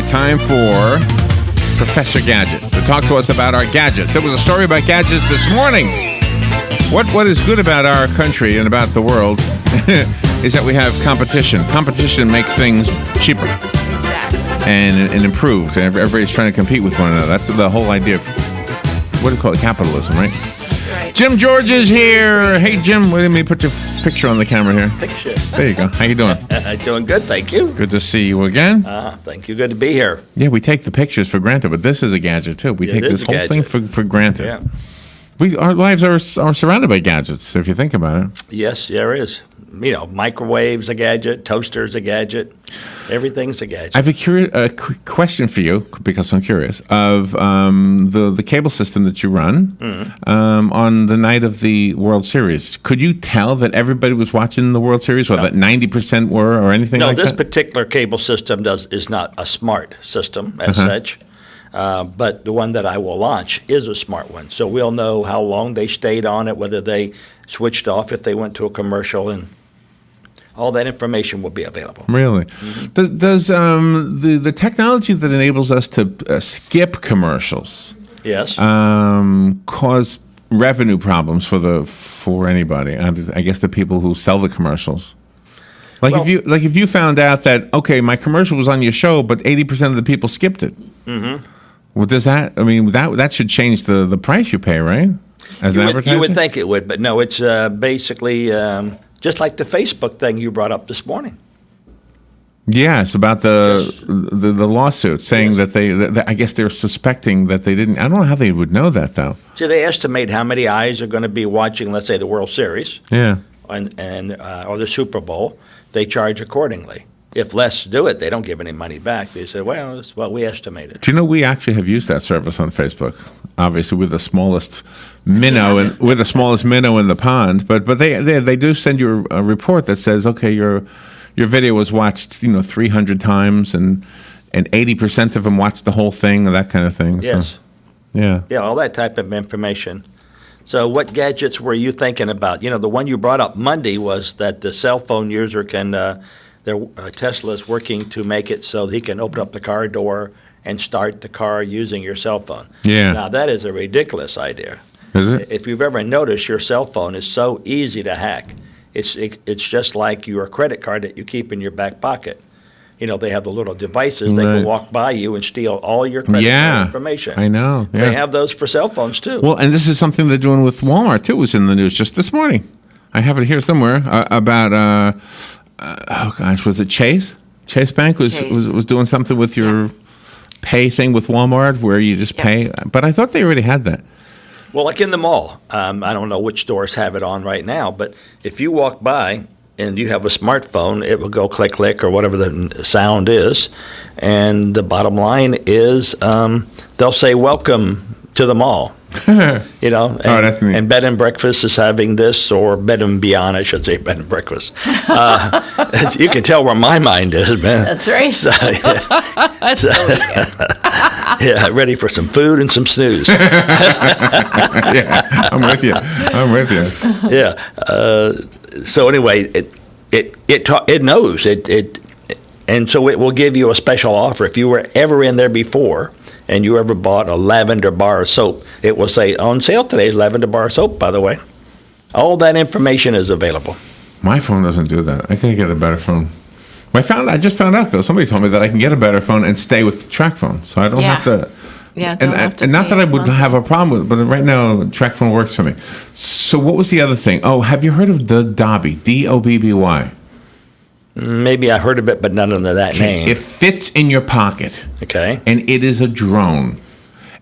Time for Professor Gadget to talk to us about our gadgets. There was a story about gadgets this morning. What is good about our country and about the world is that we have competition. Competition makes things cheaper and improved. Everybody's trying to compete with one another. That's the whole idea of, what do you call it, capitalism, right? Right. Jim George is here. Hey, Jim, let me put your picture on the camera here. Picture. There you go. How you doing? Doing good, thank you. Good to see you again. Thank you. Good to be here. Yeah, we take the pictures for granted, but this is a gadget too. We take this whole thing for granted. Yeah. Our lives are surrounded by gadgets, if you think about it. Yes, there is. You know, microwave's a gadget, toaster's a gadget, everything's a gadget. I have a question for you, because I'm curious, of the cable system that you run on the night of the World Series. Could you tell that everybody was watching the World Series, or that 90% were, or anything like that? No, this particular cable system is not a smart system as such. But the one that I will launch is a smart one. So we'll know how long they stayed on it, whether they switched off if they went to a commercial, and all that information will be available. Really? Mm-hmm. Does the technology that enables us to skip commercials cause revenue problems for anybody? I guess the people who sell the commercials. If you found out that, okay, my commercial was on your show, but 80% of the people skipped it. Mm-hmm. Well, does that? I mean, that should change the price you pay, right? As an advertiser, you would think it would, but no. It's basically just like the Facebook thing you brought up this morning. Yes, about the lawsuit saying that I guess they're suspecting that they didn't. I don't know how they would know that though. See, they estimate how many eyes are going to be watching, let's say, the World Series. Yeah. And or the Super Bowl. They charge accordingly. If less do it, they don't give any money back. They say, well, it's what we estimated. Do you know we actually have used that service on Facebook? Obviously, we're the smallest minnow, and we're the smallest minnow in the pond. But they do send you a report that says, okay, your video was watched 300 times, and 80% of them watched the whole thing, or that kind of thing. Yes. So, yeah, all that type of information. So what gadgets were you thinking about? The one you brought up Monday was that the cell phone user can. Tesla is working to make it so he can open up the car door and start the car using your cell phone. Yeah. Now, that is a ridiculous idea. Is it? If you've ever noticed, your cell phone is so easy to hack. It's just like your credit card that you keep in your back pocket. They have the little devices. They can walk by you and steal all your credit card information. I know. Yeah. They have those for cell phones, too. Well, and this is something they're doing with Walmart, too. It was in the news just this morning. I have it here somewhere about... was it Chase? Chase Bank was doing something with your pay thing with Walmart where you just pay. But I thought they already had that. Well, like in the mall. I don't know which stores have it on right now, but if you walk by and you have a smartphone, it will go click, click, or whatever the sound is. And the bottom line is they'll say, welcome to the mall. That's neat. And Bed and Breakfast is having this, or Bed and Beyond, I should say, Bed and Breakfast. You can tell where my mind is, man. That's right. So, That's really good. Ready for some food and some snooze. Yeah, I'm with you. Yeah. So anyway, it knows it, and so it will give you a special offer if you were ever in there before. And you ever bought a lavender bar of soap, it will say, on sale today is lavender bar of soap, by the way. All that information is available. My phone doesn't do that. I can get a better phone. I just found out, though. Somebody told me that I can get a better phone and stay with track phone. So I don't have to... Yeah, and not that I would have a problem with it, but right now, track phone works for me. So what was the other thing? Oh, have you heard of the Dobby? D-O-B-B-Y? Maybe I heard of it, but not under that name. It fits in your pocket. Okay. And it is a drone.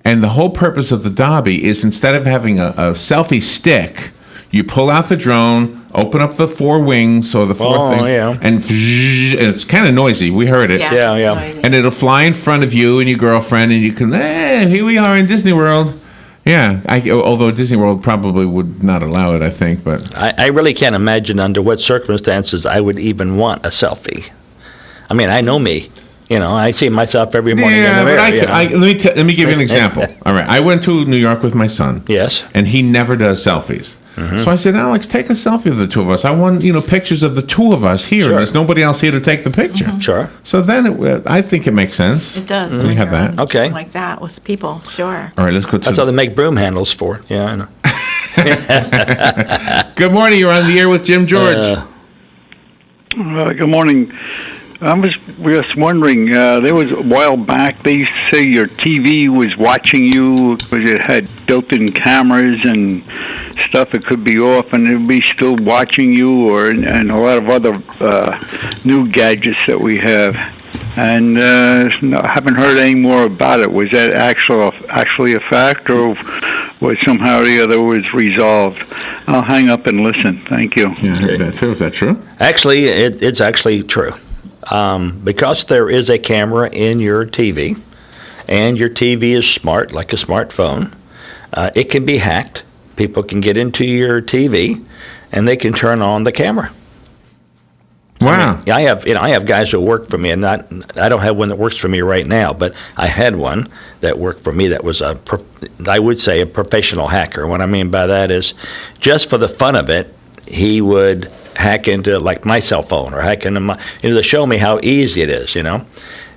And the whole purpose of the Dobby is instead of having a selfie stick, you pull out the drone, open up the four wings or the four things, and it's kind of noisy. We heard it. Yeah. And it'll fly in front of you and your girlfriend, and you can, here we are in Disney World. Yeah, although Disney World probably would not allow it, I think. But I really can't imagine under what circumstances I would even want a selfie. I mean, I know me. I see myself every morning in the mirror. But let me give you an example. All right, I went to New York with my son. Yes. And he never does selfies. Mm-hmm. So I said, Alex, take a selfie of the two of us. I want, pictures of the two of us here. Sure. There's nobody else here to take the picture. Mm-hmm. Sure. So then I think it makes sense. It does. We have that. Okay. Like that with people, sure. All right, let's go to That's how they make broom handles for. Yeah, I know. Good morning. You're on the air with Jim George. Good morning. I was just wondering, there was a while back, they say your TV was watching you because it had built-in cameras and stuff that could be off and it would be still watching you, and a lot of other new gadgets that we have. And I haven't heard any more about it. Was that actually a fact, or was somehow or the other was resolved? I'll hang up and listen. Thank you. Yeah, I heard that too. Is that true? Actually, it's actually true. Because there is a camera in your TV, and your TV is smart, like a smartphone, it can be hacked. People can get into your TV, and they can turn on the camera. Wow. I have guys who work for me, and I don't have one that works for me right now, but I had one that worked for me that was I would say a professional hacker. What I mean by that is, just for the fun of it, he would hack into like my cell phone or hack into my, to show me how easy it is,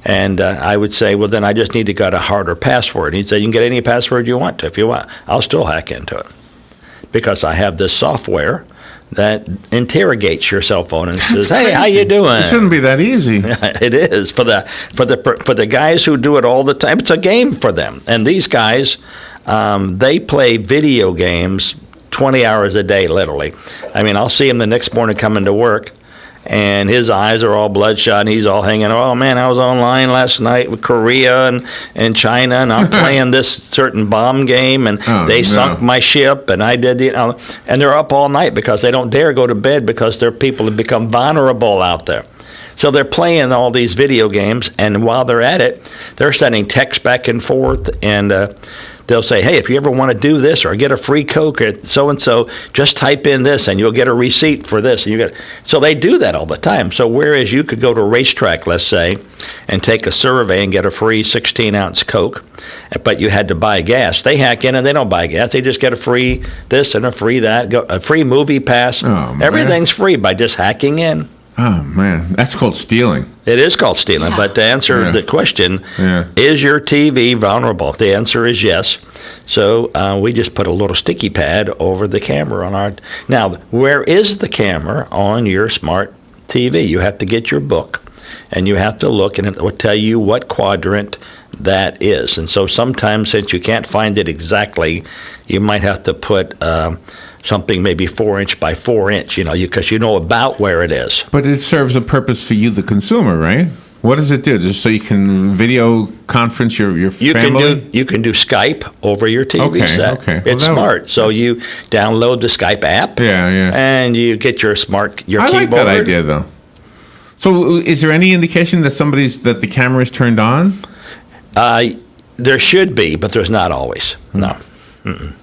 And I would say, well, then I just need to get a harder password. He'd say, you can get any password you want to. If you want, I'll still hack into it because I have this software that interrogates your cell phone and says, "Hey, how you doing?" It shouldn't be that easy. It is for the guys who do it all the time. It's a game for them, and these guys, they play video games 20 hours a day, literally. I mean, I'll see him the next morning coming to work, and his eyes are all bloodshot, and he's all hanging, oh, man, I was online last night with Korea and China, and I'm playing this certain bomb game, and they sunk my ship, and I did, and they're up all night because they don't dare go to bed because their people have become vulnerable out there. So they're playing all these video games, and while they're at it, they're sending texts back and forth, and they'll say, hey, if you ever want to do this or get a free Coke at so-and-so, just type in this and you'll get a receipt for this. So they do that all the time. So whereas you could go to a racetrack, let's say, and take a survey and get a free 16-ounce Coke, but you had to buy gas, they hack in and they don't buy gas. They just get a free this and a free that, a free movie pass. Oh, everything's free by just hacking in. Oh, man. That's called stealing. It is called stealing, but to answer the question, is your TV vulnerable? The answer is yes. So we just put a little sticky pad over the camera on our... Now, where is the camera on your smart TV? You have to get your book, and you have to look, and it will tell you what quadrant that is. And so sometimes, since you can't find it exactly, you might have to put... something maybe 4-inch by 4-inch, because you know about where it is. But it serves a purpose for you, the consumer, right? What does it do? Just so you can video conference your family? You can do Skype over your TV set. Okay. It's smart. So you download the Skype app. And you get your keyboard. I like that idea, though. So is there any indication that that the camera is turned on? There should be, but there's not always. No. Mm-mm.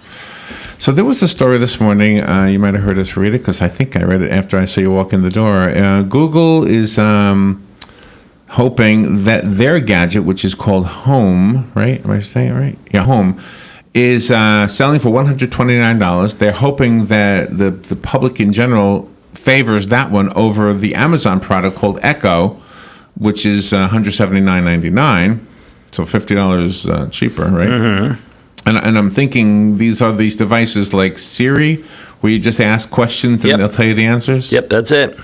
So there was a story this morning. You might have heard us read it because I think I read it after I saw you walk in the door. Google is hoping that their gadget, which is called Home, right? Am I saying it right? Yeah, Home, is selling for $129. They're hoping that the public in general favors that one over the Amazon product called Echo, which is $179.99, so $50 cheaper, right? Mm-hmm. And I'm thinking these are these devices like Siri, where you just ask questions and they'll tell you the answers? Yep, that's it.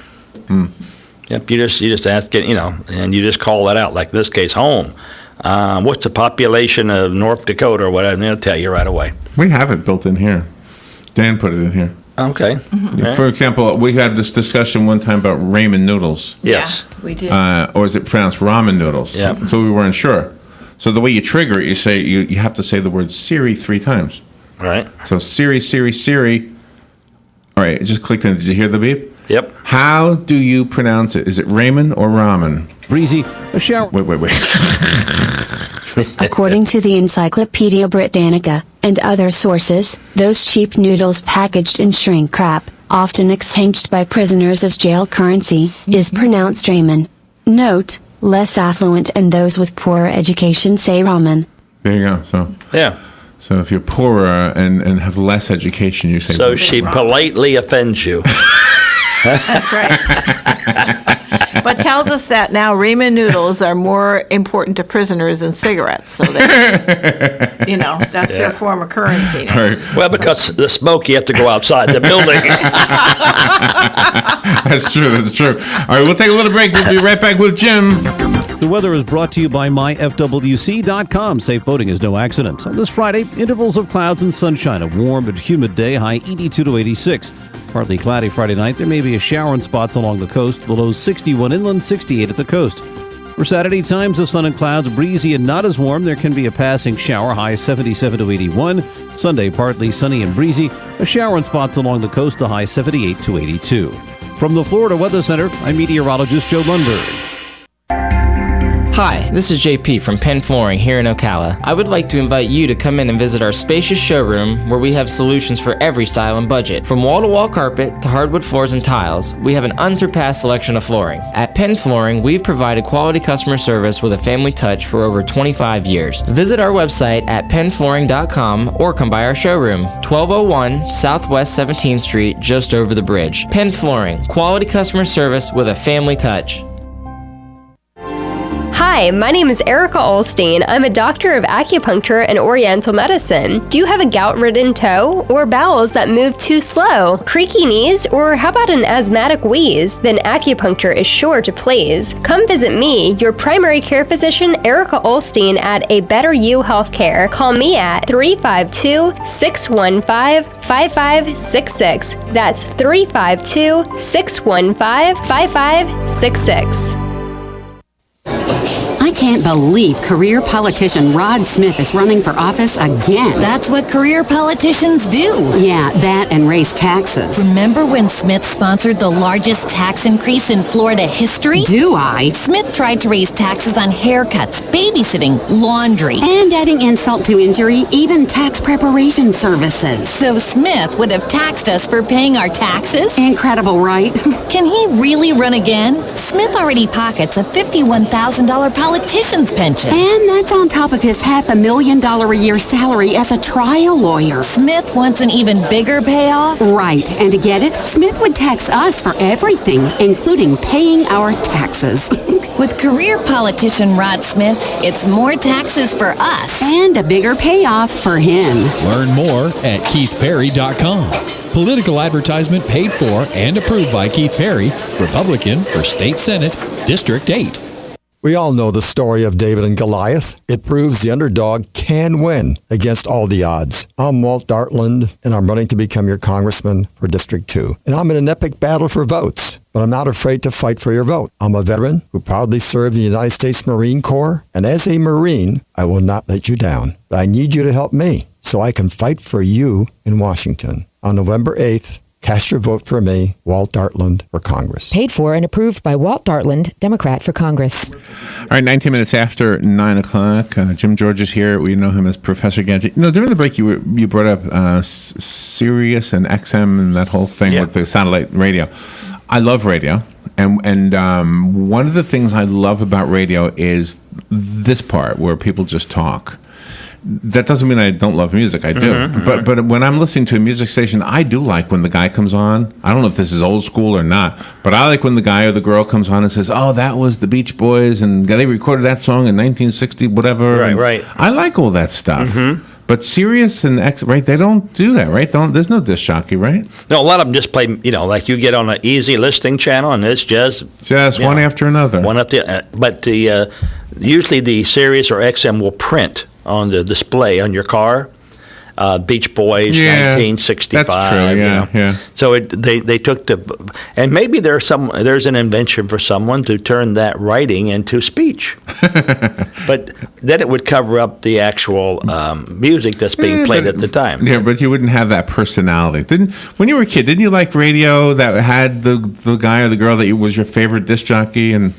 Yep, you just ask it, and you just call it out. Like in this case, Home. What's the population of North Dakota or whatever? And they'll tell you right away. We have it built in here. Dan put it in here. Okay. Right. For example, we had this discussion one time about ramen noodles. Yes. Yeah, we did. Or is it pronounced ramen noodles? Yeah. So we weren't sure. So the way you trigger it, you have to say the word Siri 3 times. Right. So Siri, Siri, Siri. All right, it just clicked in. Did you hear the beep? Yep. How do you pronounce it? Is it ramen or ramen? Breezy, a shower. Wait. According to the Encyclopedia Britannica and other sources, those cheap noodles packaged in shrink wrap, often exchanged by prisoners as jail currency, is pronounced ramen. Note, less affluent and those with poorer education say ramen. There you go. So Yeah. so if you're poorer and have less education, you say. So she politely offends you. That's right. But tells us that now ramen noodles are more important to prisoners than cigarettes. So they, that's their form of currency now. Right. Well, because the smoke, you have to go outside the building. That's true. All right, we'll take a little break. We'll be right back with Jim. The weather is brought to you by myfwc.com. Safe boating is no accident. On this Friday, intervals of clouds and sunshine. A warm but humid day, high 82 to 86. Partly cloudy Friday night. There may be a shower in spots along the coast. The low 61 inland, 68 at the coast. For Saturday, times of sun and clouds, breezy and not as warm. There can be a passing shower, high 77 to 81. Sunday, partly sunny and breezy. A shower in spots along the coast, the high 78 to 82. From the Florida Weather Center, I'm meteorologist Joe Lundberg. Hi, this is JP from Penn Flooring here in Ocala. I would like to invite you to come in and visit our spacious showroom where we have solutions for every style and budget. From wall-to-wall carpet to hardwood floors and tiles, we have an unsurpassed selection of flooring. At Penn Flooring, we've provided quality customer service with a family touch for over 25 years. Visit our website at pennflooring.com or come by our showroom, 1201 Southwest 17th Street, just over the bridge. Penn Flooring, quality customer service with a family touch. Hi, my name is Erica Olstein. I'm a doctor of acupuncture and oriental medicine. Do you have a gout-ridden toe or bowels that move too slow, creaky knees, or how about an asthmatic wheeze? Then acupuncture is sure to please. Come visit me, your primary care physician, Erica Olstein at A Better You Healthcare. Call me at 352-615-5566. That's 352-615-5566. I can't believe career politician Rod Smith is running for office again. That's what career politicians do. Yeah, that and raise taxes. Remember when Smith sponsored the largest tax increase in Florida history? Do I? Smith tried to raise taxes on haircuts, babysitting, laundry. And adding insult to injury, even tax preparation services. So Smith would have taxed us for paying our taxes? Incredible, right? Can he really run again? Smith already pockets a $51,000 politician's pension. And that's on top of his $500,000 a year salary as a trial lawyer. Smith wants an even bigger payoff? Right. And to get it, Smith would tax us for everything, including paying our taxes. With career politician Rod Smith, it's more taxes for us. And a bigger payoff for him. Learn more at KeithPerry.com. Political advertisement paid for and approved by Keith Perry, Republican for State Senate, District 8. We all know the story of David and Goliath. It proves the underdog can win against all the odds. I'm Walt Dartland, and I'm running to become your congressman for District 2. And I'm in an epic battle for votes, but I'm not afraid to fight for your vote. I'm a veteran who proudly served in the United States Marine Corps, and as a Marine, I will not let you down. But I need you to help me so I can fight for you in Washington. On November 8th, cast your vote for me, Walt Dartland, for Congress. Paid for and approved by Walt Dartland, Democrat for Congress. All right, 19 minutes after 9 o'clock. Jim George is here. We know him as Professor Gadget. During the break, you brought up Sirius and XM and that whole thing with the satellite radio. I love radio. And one of the things I love about radio is this part where people just talk. That doesn't mean I don't love music. I do. But when I'm listening to a music station, I do like when the guy comes on. I don't know if this is old school or not, but I like when the guy or the girl comes on and says, "Oh, that was the Beach Boys, and they recorded that song in 1960, whatever." Right. I like all that stuff. But Sirius and X, right? They don't do that, right? There's no disc jockey, right? No, a lot of them just play. Like you get on an easy listening channel, and it's just one after another. But usually the Sirius or XM will print on the display on your car Beach Boys, Yeah, 1965. that's true, yeah, yeah. So they took and maybe there's an invention for someone to turn that writing into speech. But then it would cover up the actual music that's being played at the time. Yeah, but you wouldn't have that personality. When you were a kid, didn't you like radio that had the guy or the girl that was your favorite disc jockey? And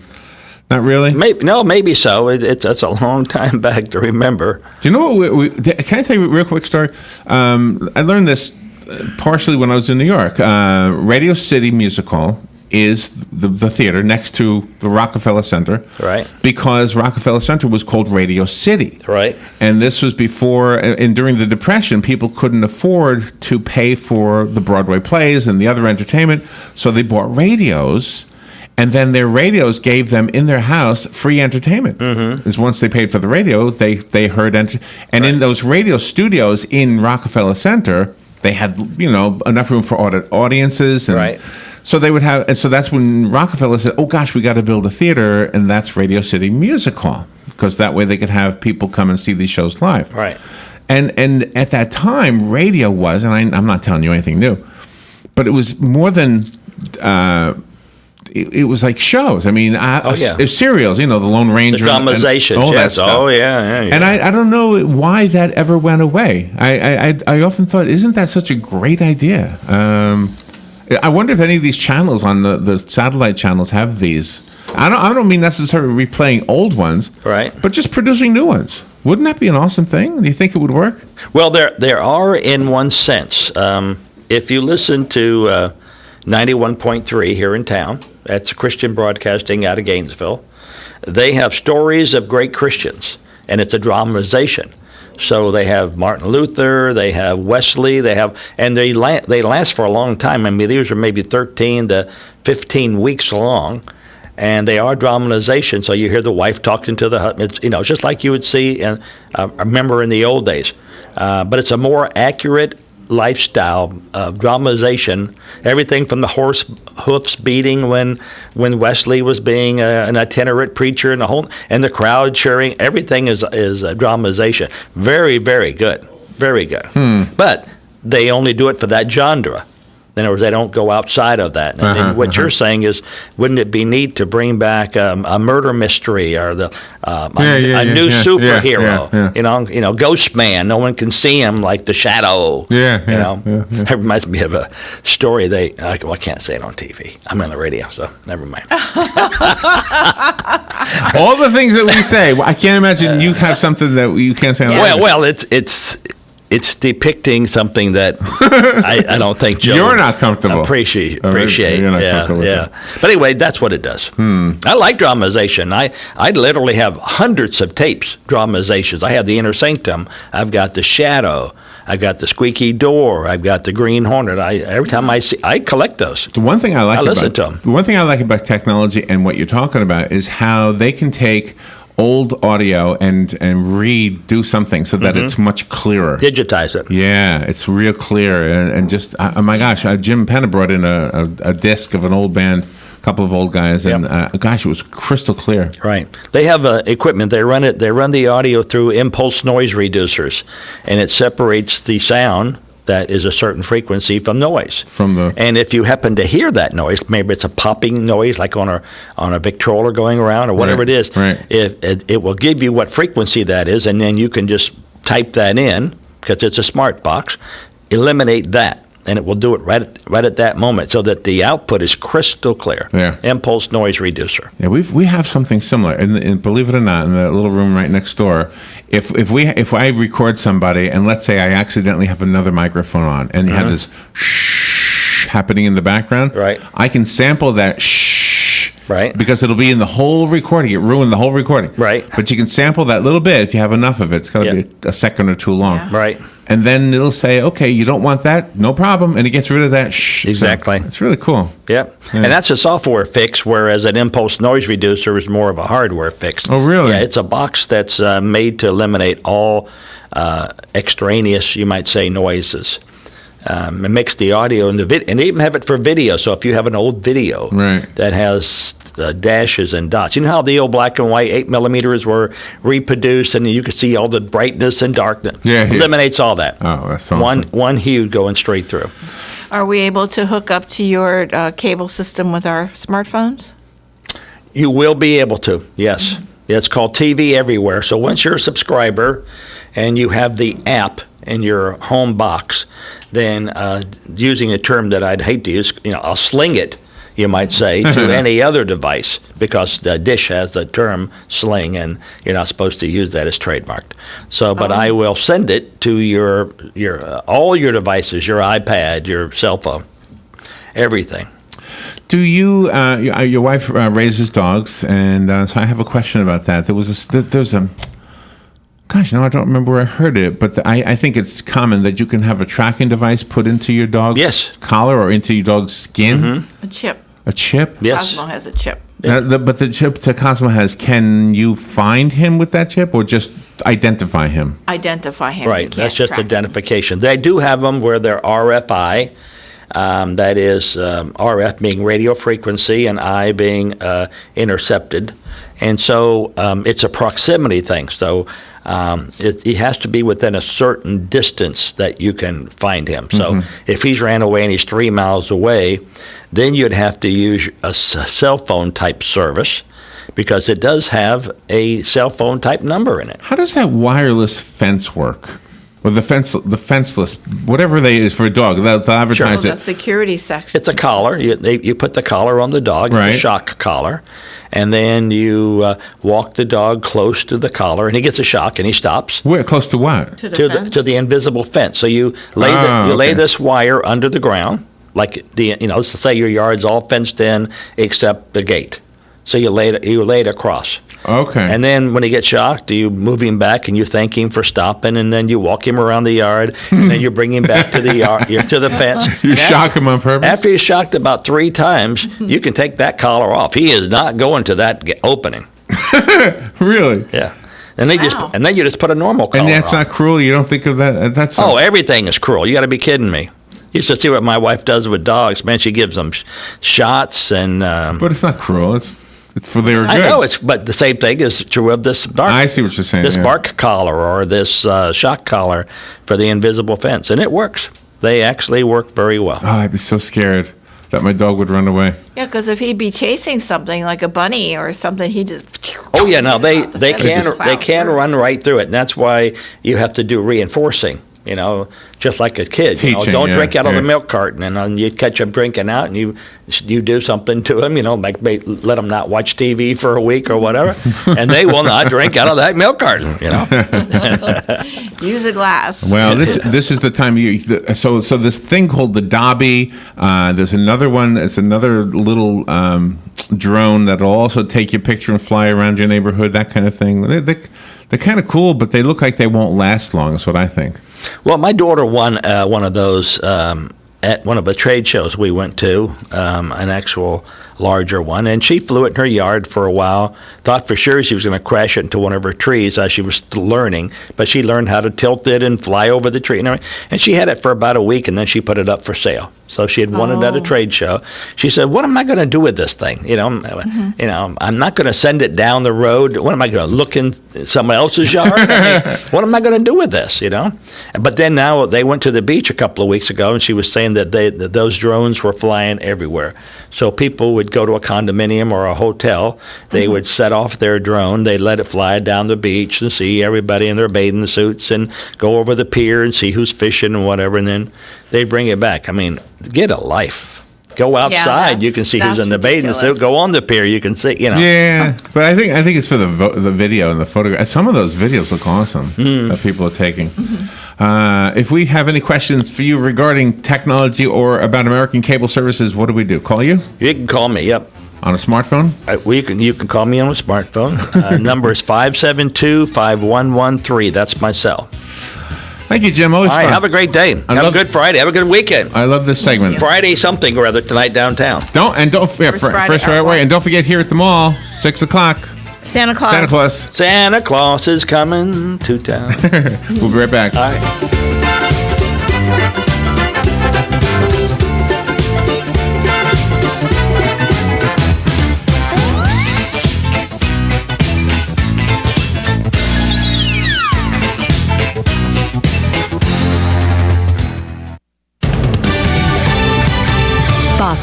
not really? Maybe so. That's a long time back to remember. Do you know what? Can I tell you a real quick story? I learned this partially when I was in New York. Radio City Music Hall is the theater next to the Rockefeller Center. Right. Because Rockefeller Center was called Radio City. Right. And this was before, and during the Depression, people couldn't afford to pay for the Broadway plays and the other entertainment, so they bought radios. And then their radios gave them in their house free entertainment. Because once they paid for the radio, they heard and in those radio studios in Rockefeller Center, they had enough room for audiences. And so they would have, and so that's when Rockefeller said, "Oh gosh, we got to build a theater," and that's Radio City Music Hall, because that way they could have people come and see these shows live. Right. And at that time, radio was, and I'm not telling you anything new, but it was more than. It was like shows. I mean, serials. The Lone Ranger, the dramatization, all that stuff. Oh yeah. And I don't know why that ever went away. I often thought, isn't that such a great idea? I wonder if any of these channels on the satellite channels have these. I don't mean necessarily replaying old ones, right? But just producing new ones. Wouldn't that be an awesome thing? Do you think it would work? Well, there are in one sense. If you listen to 91.3 here in town, that's Christian Broadcasting out of Gainesville, they have stories of great Christians, and it's a dramatization. So they have Martin Luther, they have Wesley, and they last for a long time. I mean, these are maybe 13 to 15 weeks long, and they are dramatization. So you hear the wife talking to the husband. It's just like you would see, and I remember in the old days. But it's a more accurate lifestyle dramatization. Everything from the horse hoofs beating when Wesley was being an itinerant preacher, and the crowd cheering. Everything is a dramatization. Very, very good. Very good. But they only do it for that genre. In other words, they don't go outside of that. And what you're saying is, wouldn't it be neat to bring back a murder mystery or a new superhero? Ghost Man. No one can see him, like the Shadow. That reminds me of a story. I can't say it on TV. I'm on the radio, so never mind. All the things that we say, I can't imagine you have something that you can't say on the radio. Well, it's depicting something that I don't think Joe you're not comfortable. Appreciate. You're not comfortable with that. But anyway, that's what it does. I like dramatization. I literally have hundreds of tapes, dramatizations. I have the Inner Sanctum. I've got the Shadow. I've got the Squeaky Door. I've got the Green Hornet. Every time I collect those. The one thing I like listen to them. The one thing I like about technology and what you're talking about is how they can take old audio and redo something so that it's much clearer. Digitize it. Yeah, it's real clear. And just, oh my gosh, Jim Penna brought in a disc of an old band, a couple of old guys, and gosh, it was crystal clear. Right. They have equipment. They run the audio through impulse noise reducers, and it separates the sound that is a certain frequency from noise. And if you happen to hear that noise, maybe it's a popping noise like on a Victrola going around or whatever it is, it will give you what frequency that is, and then you can just type that in, because it's a smart box, eliminate that, and it will do it right at that moment, so that the output is crystal clear. Impulse noise reducer. Yeah, we have something similar, and believe it or not, in the little room right next door. If I record somebody, and let's say I accidentally have another microphone on, and you have this shh happening in the background, I can sample that shh, because it'll be in the whole recording. It ruined the whole recording, But you can sample that little bit if you have enough of it. It's got to be a second or two long, And then it'll say, okay, you don't want that, no problem, and it gets rid of that shh. Exactly. So it's really cool. And that's a software fix, whereas an impulse noise reducer is more of a hardware fix. Oh, really? Yeah, it's a box that's made to eliminate all extraneous, you might say, noises. and mix the audio and the video, and they even have it for video. So if you have an old video that has dashes and dots, you know how the old black and white 8mm were reproduced, and you could see all the brightness and darkness. Eliminates all that. Oh, that's awesome. One hue going straight through. Are we able to hook up to your cable system with our smartphones? You will be able to, yes. It's called TV Everywhere. So once you're a subscriber and you have the app in your home box, then using a term that I'd hate to use, I'll sling it, you might say, to any other device, because the Dish has the term sling, and you're not supposed to use that as trademarked. So, but I will send it to your all your devices, your iPad, your cell phone, everything. Do you, your wife raises dogs, and so I have a question about that. There's a, gosh, now I don't remember where I heard it, but I think it's common that you can have a tracking device put into your dog's collar or into your dog's skin. A chip. A chip? Yes. Cosmo has a chip. But the chip that Cosmo has, can you find him with that chip or just identify him? Identify him. Right, that's just identification. They do have them where they're RFI. That is RF being radio frequency and I being intercepted. And so it's a proximity thing. So he has to be within a certain distance that you can find him. So if he's ran away and he's 3 miles away, then you'd have to use a cell phone type service, because it does have a cell phone type number in it. How does that wireless fence work? Or the fenceless, whatever they is for a dog, they'll advertise it. The security section. It's a collar. You put the collar on the dog, it's a shock collar, and then you walk the dog close to the collar, and he gets a shock, and he stops. Where? Close to what? To the fence? To the invisible fence. So you lay this wire under the ground, like let's say your yard's all fenced in except the gate. So you lay it across. Okay. And then when he gets shocked, you move him back and you thank him for stopping, and then you walk him around the yard, and then you bring him back to the yard, to the fence. You shock him on purpose? After he's shocked about 3 times, you can take that collar off. He is not going to that opening. Really? Yeah. And then you just put a normal collar on. And that's not cruel? You don't think of that? That's everything is cruel. You got to be kidding me. You should see what my wife does with dogs. Man, she gives them shots and. But it's not cruel. It's for their good. I know but the same thing is true of this bark. I see what you're saying. This bark collar or this shock collar for the invisible fence, and it works. They actually work very well. Oh, I'd be so scared that my dog would run away. Yeah, because if he'd be chasing something like a bunny or something, he just. Oh yeah, no, they can run right through it, and that's why you have to do reinforcing. Just like a kid. Teaching, don't drink out of the milk carton, and you catch them drinking out, and you do something to them, like let them not watch TV for a week or whatever, and they will not drink out of that milk carton. Use a glass. Well, this is the time of year. So this thing called the Dobby. There's another one. It's another little drone that'll also take your picture and fly around your neighborhood. That kind of thing. They're kind of cool, but they look like they won't last long. Is what I think. Well, my daughter won one of those at one of the trade shows we went to, an actual larger one, and she flew it in her yard for a while. Thought for sure she was going to crash it into one of her trees as she was still learning, but she learned how to tilt it and fly over the tree and everything. And she had it for about a week, and then she put it up for sale. So she had won it at a trade show. She said, "What am I going to do with this thing? I'm not going to send it down the road. What am I going to look in someone else's yard? What am I going to do with this? But then now they went to the beach a couple of weeks ago, and she was saying that those drones were flying everywhere. So people would go to a condominium or a hotel. They would set off their drone. They'd let it fly down the beach and see everybody in their bathing suits and go over the pier and see who's fishing and whatever, and then they bring it back. I mean, get a life. Go outside. You can see who's in the bathing suit. Go on the pier. You can see. Yeah, but I think it's for the video and the photograph. Some of those videos look awesome that people are taking. If we have any questions for you regarding technology or about American cable services, what do we do? Call you? You can call me. Yep. On a smartphone? You can call me on a smartphone. Number is 572-5113. That's my cell. Thank you, Jim. Always fun. Have a great day. Have a good Friday. Have a good weekend. I love this segment. Friday something or other tonight downtown. First right away. And don't forget, here at the mall, 6 o'clock. Santa Claus. Santa Claus is coming to town. We'll be right back. All right.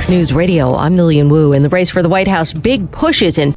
Fox News Radio, I'm Lillian Wu. In the race for the White House, big pushes in